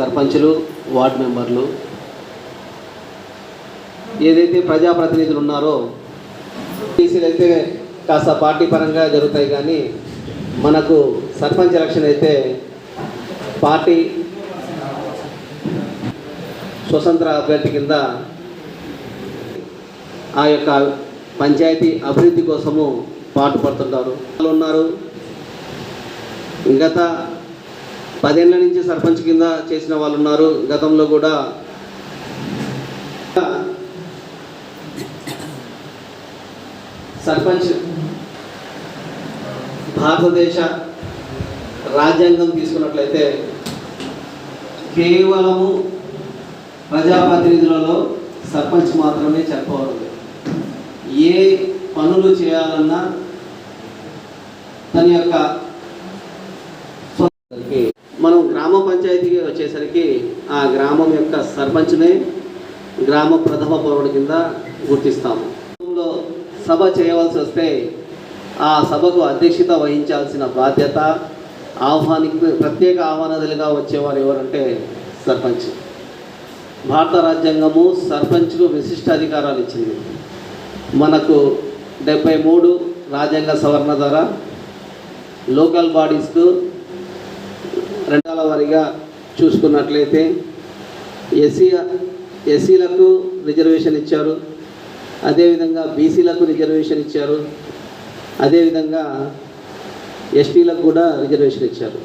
సర్పంచులు, వార్డు మెంబర్లు, ఏదైతే ప్రజాప్రతినిధులు ఉన్నారో టీసీలు అయితే కాస్త పార్టీ పరంగా జరుగుతాయి, కానీ మనకు సర్పంచ్ ఎలక్షన్ అయితే పార్టీ స్వతంత్ర అభ్యర్థి కింద ఆ యొక్క పంచాయతీ అభివృద్ధి కోసము పాటుపడుతుంటారు ఉన్నారు. గత 10 ఏళ్ల నుంచి సర్పంచ్ కింద చేసిన వాళ్ళు ఉన్నారు. గతంలో కూడా సర్పంచ్ భారతదేశ రాజ్యాంగం తీసుకున్నట్లయితే కేవలము ప్రజాప్రతినిధులలో సర్పంచ్ మాత్రమే చెప్పవలదు. ఏ పనులు చేయాలన్నా తన యొక్క మనం గ్రామ పంచాయతీకి వచ్చేసరికి ఆ గ్రామం యొక్క సర్పంచ్నే గ్రామ ప్రథమ పౌరుడి కింద గుర్తిస్తాము. సభ చేయవలసి వస్తే ఆ సభకు అధ్యక్షత వహించాల్సిన బాధ్యత ప్రత్యేక ఆహ్వానితులుగా వచ్చేవారు ఎవరంటే సర్పంచ్. భారత రాజ్యాంగము సర్పంచ్కు విశిష్ట అధికారాలు ఇచ్చింది. మనకు 73 రాజ్యాంగ సవరణ ద్వారా లోకల్ బాడీస్కు 2 వారీగా చూసుకున్నట్లయితే ఎస్సీలకు రిజర్వేషన్ ఇచ్చారు, అదేవిధంగా బీసీలకు రిజర్వేషన్ ఇచ్చారు, అదేవిధంగా ఎస్టీలకు కూడా రిజర్వేషన్ ఇచ్చారు.